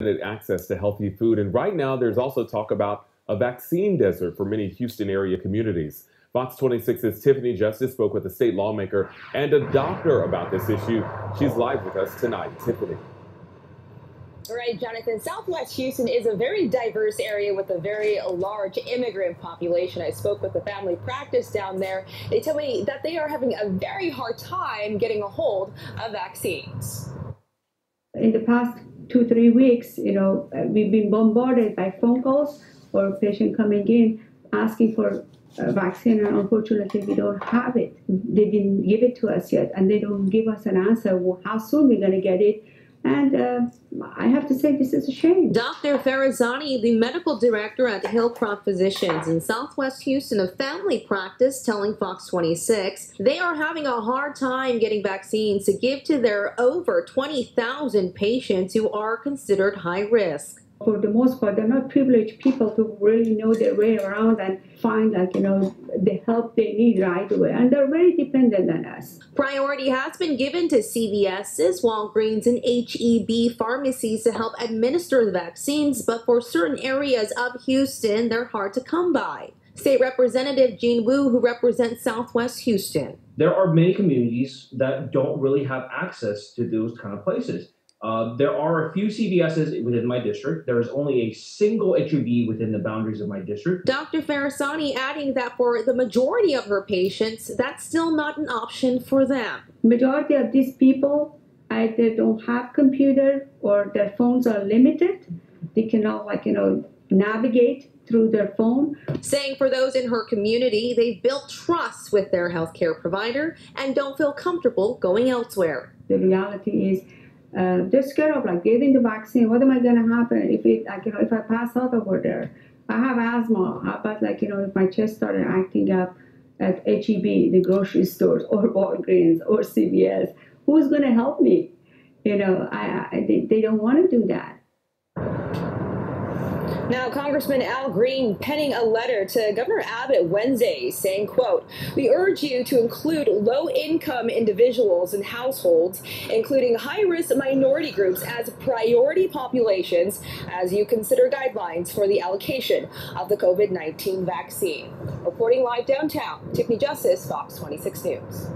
access to healthy food. And right now, there's also talk about a vaccine desert for many Houston area communities. Fox 26's Tiffany Justice spoke with a state lawmaker and a doctor about this issue. She's live with us tonight. Tiffany. All right, Jonathan, Southwest Houston is a very diverse area with a very large immigrant population. I spoke with a family practice down there. They tell me that they are having a very hard time getting a hold of vaccines. In the past 2-3 weeks, we've been bombarded by phone calls or a patient coming in asking for a vaccine, and unfortunately we don't have it. They didn't give it to us yet, and they don't give us an answer how soon we're going to get it. And I have to say, this is a shame. Dr. Farazani, the medical director at Hillcrop Physicians in Southwest Houston, a family practice, telling Fox 26 they are having a hard time getting vaccines to give to their over 20,000 patients who are considered high risk. For the most part, they're not privileged people to really know their way around and find, the help they need right away. And they're very dependent on us. Priority has been given to CVS's, Walgreens, and HEB pharmacies to help administer the vaccines, but for certain areas of Houston, they're hard to come by. State Representative Gene Wu, who represents Southwest Houston. There are many communities that don't really have access to those kind of places. There are a few CVS's within my district. There is only a single HEB within the boundaries of my district. Dr. Farazani adding that for the majority of her patients, that's still not an option for them. Majority of these people either don't have computer or their phones are limited. They cannot, navigate through their phone. Saying for those in her community, they've built trust with their healthcare provider and don't feel comfortable going elsewhere. The reality is, they're scared of getting the vaccine. What am I going to happen if I pass out over there? I have asthma. How about if my chest started acting up at HEB, the grocery stores, or Walgreens, or CVS? Who's going to help me? They don't want to do that. Now, Congressman Al Green penning a letter to Governor Abbott Wednesday saying, quote, "We urge you to include low-income individuals and households, including high-risk minority groups, as priority populations as you consider guidelines for the allocation of the COVID-19 vaccine." Reporting live downtown, Tiffany Justice, Fox 26 News.